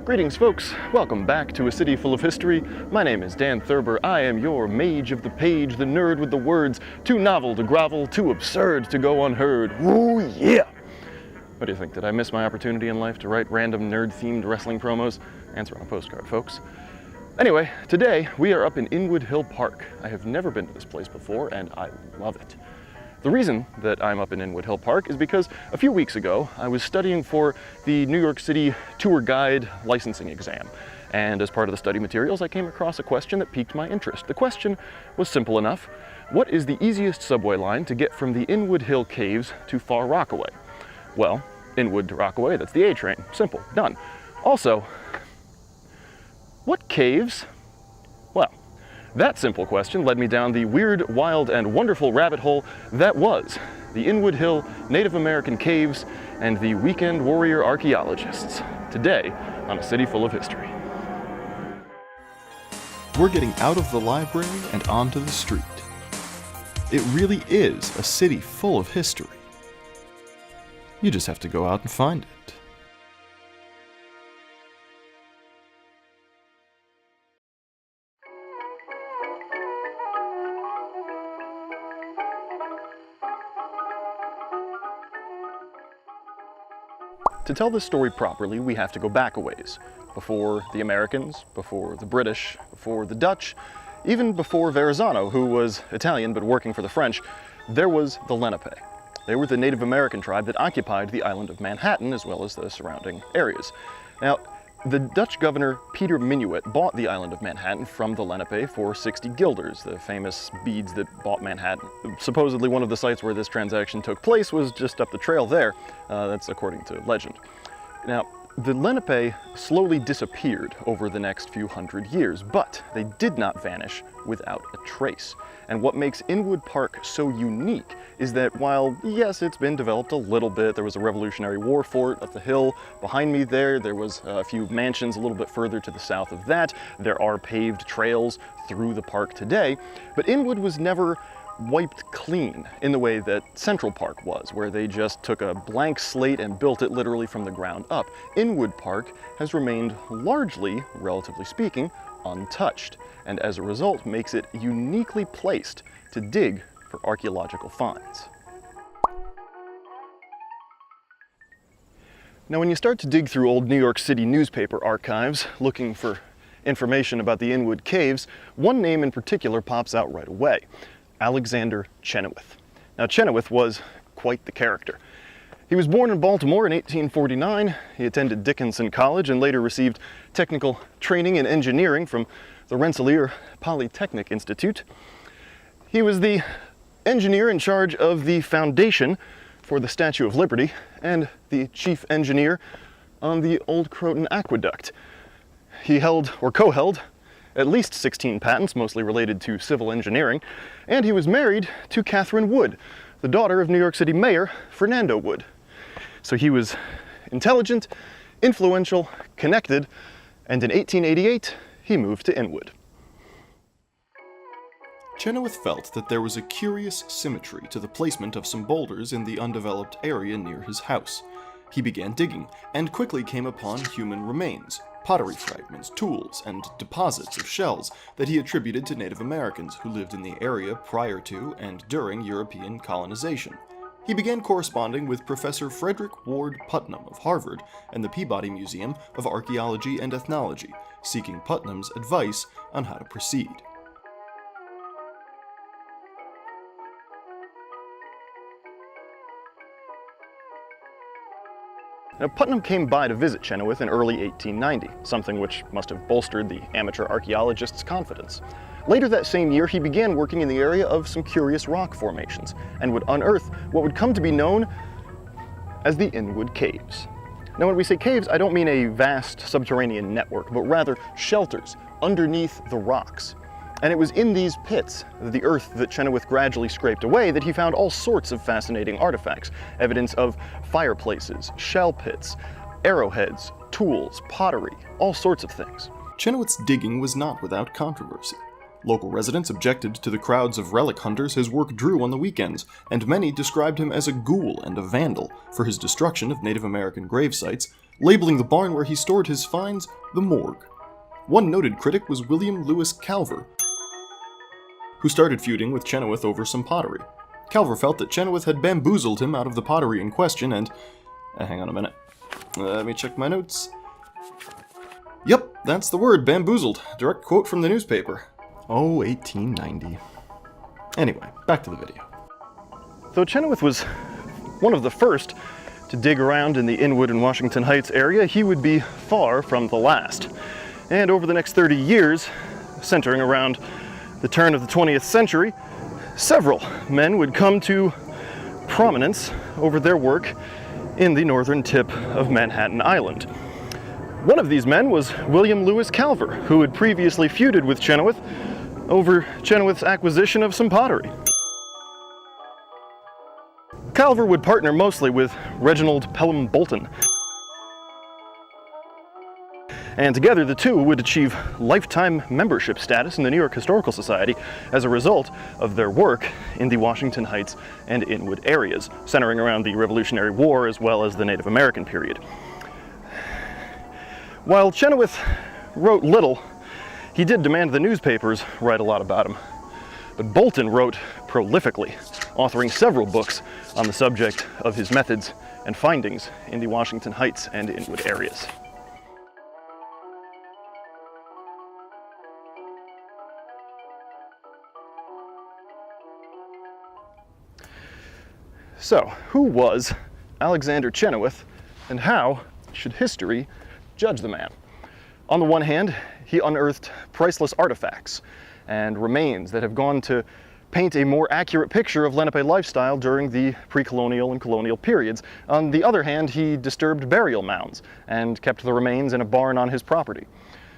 Greetings folks, welcome back to A City Full of History. My name is Dan Thurber. I am your mage of the page, the nerd with the words, too novel to grovel, too absurd to go unheard. Ooh yeah! What do you think, did I miss my opportunity in life to write random nerd-themed wrestling promos? Answer on a postcard, folks. Anyway, today we are up in Inwood Hill Park. I have never been to this place before and I love it. The reason that I'm up in Inwood Hill Park is because a few weeks ago I was studying for the New York City tour guide licensing exam. And as part of the study materials, I came across a question that piqued my interest. The question was simple enough. What is the easiest subway line to get from the Inwood Hill Caves to Far Rockaway? Well, Inwood to Rockaway, that's the A train. Simple, done. Also, what caves? Well, that simple question led me down the weird, wild, and wonderful rabbit hole that was the Inwood Hill Native American Caves and the weekend warrior archaeologists. Today on A City Full of History. We're getting out of the library and onto the street. It really is a city full of history. You just have to go out and find it. To tell this story properly, we have to go back a ways. Before the Americans, before the British, before the Dutch, even before Verrazano, who was Italian but working for the French, there was the len-AH-pay. They were the Native American tribe that occupied the island of Manhattan as well as the surrounding areas. Now, the Dutch governor Peter Minuit bought the island of Manhattan from the len-AH-pay for 60 guilders, the famous beads that bought Manhattan. Supposedly one of the sites where this transaction took place was just up the trail there. That's according to legend. Now, the len-AH-pay slowly disappeared over the next few hundred years, but they did not vanish without a trace. And what makes Inwood Park so unique is that while, yes, it's been developed a little bit, there was a Revolutionary War fort up the hill behind me there was a few mansions a little bit further to the south of that, there are paved trails through the park today, but Inwood was never wiped clean in the way that Central Park was, where they just took a blank slate and built it literally from the ground up. Inwood Park has remained largely, relatively speaking, untouched, and as a result makes it uniquely placed to dig for archaeological finds. Now, when you start to dig through old New York City newspaper archives looking for information about the Inwood Caves, one name in particular pops out right away: Alexander Chesnutt. Now, Chesnutt was quite the character. He was born in Baltimore in 1849. He attended Dickinson College and later received technical training in engineering from the Rensselaer Polytechnic Institute. He was the engineer in charge of the foundation for the Statue of Liberty and the chief engineer on the Old Croton Aqueduct. He held, or co-held, at least 16 patents, mostly related to civil engineering, and he was married to Catherine Wood, the daughter of New York City Mayor Fernando Wood. So he was intelligent, influential, connected, and in 1888, he moved to Inwood. Chesnutt felt that there was a curious symmetry to the placement of some boulders in the undeveloped area near his house. He began digging, and quickly came upon human remains, pottery fragments, tools, and deposits of shells that he attributed to Native Americans who lived in the area prior to and during European colonization. He began corresponding with Professor Frederick Ward Putnam of Harvard and the Peabody Museum of Archaeology and Ethnology, seeking Putnam's advice on how to proceed. Now, Putnam came by to visit Chesnutt in early 1890, something which must have bolstered the amateur archaeologist's confidence. Later that same year, he began working in the area of some curious rock formations and would unearth what would come to be known as the Inwood Caves. Now, when we say caves, I don't mean a vast subterranean network, but rather shelters underneath the rocks. And it was in these pits, the earth that Chesnutt gradually scraped away, that he found all sorts of fascinating artifacts, evidence of fireplaces, shell pits, arrowheads, tools, pottery, all sorts of things. Chesnutt's digging was not without controversy. Local residents objected to the crowds of relic hunters his work drew on the weekends, and many described him as a ghoul and a vandal for his destruction of Native American grave sites, labeling the barn where he stored his finds the morgue. One noted critic was William Lewis Calver, who started feuding with Chesnutt over some pottery. Calver felt that Chesnutt had bamboozled him out of the pottery in question and... hang on a minute. Let me check my notes. Yep, that's the word, bamboozled. Direct quote from the newspaper. Oh, 1890. Anyway, back to the video. Though Chesnutt was one of the first to dig around in the Inwood and Washington Heights area, he would be far from the last. And over the next 30 years, centering around the turn of the 20th century, several men would come to prominence over their work in the northern tip of Manhattan Island. One of these men was William Lewis Calver, who had previously feuded with Chesnutt over Chesnutt's acquisition of some pottery. Calver would partner mostly with Reginald Pelham Bolton, and together the two would achieve lifetime membership status in the New York Historical Society as a result of their work in the Washington Heights and Inwood areas, centering around the Revolutionary War as well as the Native American period. While Chesnutt wrote little, he did demand the newspapers write a lot about him. But Bolton wrote prolifically, authoring several books on the subject of his methods and findings in the Washington Heights and Inwood areas. So, who was Alexander Chesnutt, and how should history judge the man? On the one hand, he unearthed priceless artifacts and remains that have gone to paint a more accurate picture of Lenape lifestyle during the pre-colonial and colonial periods. On the other hand, he disturbed burial mounds and kept the remains in a barn on his property.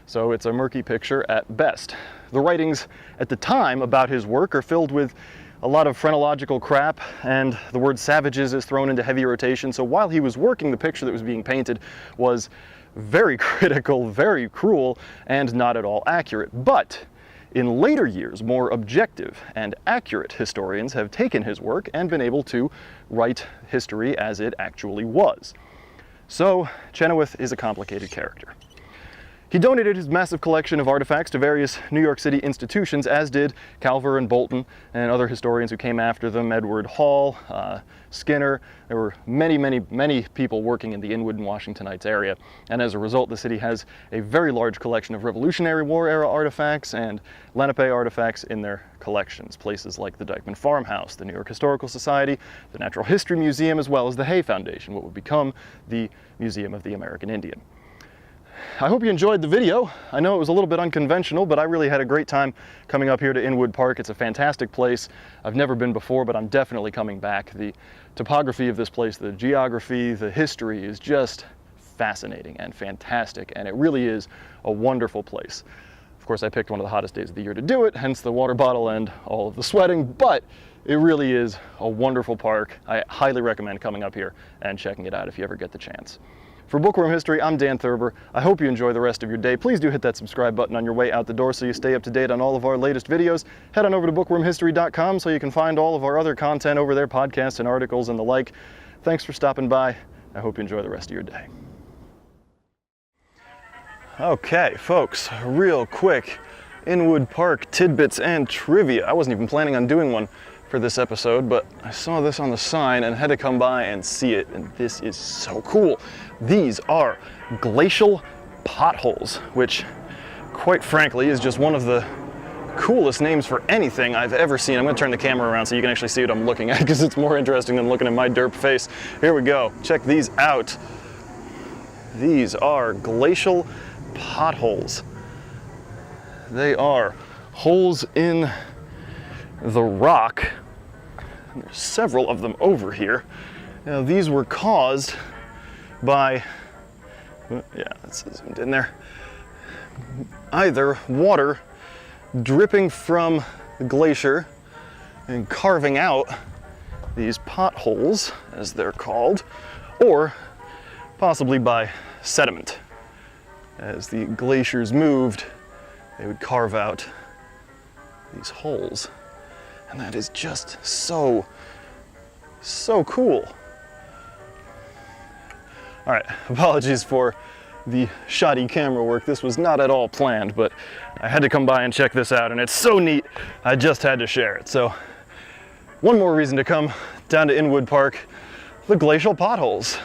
So it's a murky picture at best. The writings at the time about his work are filled with a lot of phrenological crap, and the word savages is thrown into heavy rotation. So while he was working, the picture that was being painted was very critical, very cruel, and not at all accurate. But in later years, more objective and accurate historians have taken his work and been able to write history as it actually was. So Chesnutt is a complicated character. He donated his massive collection of artifacts to various New York City institutions, as did Calver and Bolton and other historians who came after them, Edward Hall, Skinner. There were many people working in the Inwood and Washington Heights area, and as a result, the city has a very large collection of Revolutionary War era artifacts and Lenape artifacts in their collections. Places like the Dyckman Farmhouse, the New York Historical Society, the Natural History Museum, as well as the Hay Foundation, what would become the Museum of the American Indian. I hope you enjoyed the video. I know it was a little bit unconventional, but I really had a great time coming up here to Inwood Park. It's a fantastic place. I've never been before, but I'm definitely coming back. The topography of this place, the geography, the history is just fascinating and fantastic, and it really is a wonderful place. Of course, I picked one of the hottest days of the year to do it, hence the water bottle and all of the sweating, but it really is a wonderful park. I highly recommend coming up here and checking it out if you ever get the chance. For Bookworm History, I'm Dan Thurber. I hope you enjoy the rest of your day. Please do hit that subscribe button on your way out the door so you stay up to date on all of our latest videos. Head on over to bookwormhistory.com so you can find all of our other content over there, podcasts and articles and the like. Thanks for stopping by. I hope you enjoy the rest of your day. Okay, folks, real quick, Inwood Park tidbits and trivia. I wasn't even planning on doing one for this episode, but I saw this on the sign and had to come by and see it, and this is so cool. These are glacial potholes, which quite frankly is just one of the coolest names for anything I've ever seen. I'm gonna turn the camera around so you can actually see what I'm looking at, because it's more interesting than looking at my derp face. Here we go, check these out. These are glacial potholes. They are holes in the rock, and there's several of them over here. Now these were caused by, yeah, that's zoomed in there, either water dripping from the glacier and carving out these potholes, as they're called, or possibly by sediment. as the glaciers moved, they would carve out these holes. And that is just so cool. All right, apologies for the shoddy camera work. This was not at all planned, but I had to come by and check this out, and it's so neat, I just had to share it. So, one more reason to come down to Inwood Park, the glacial potholes.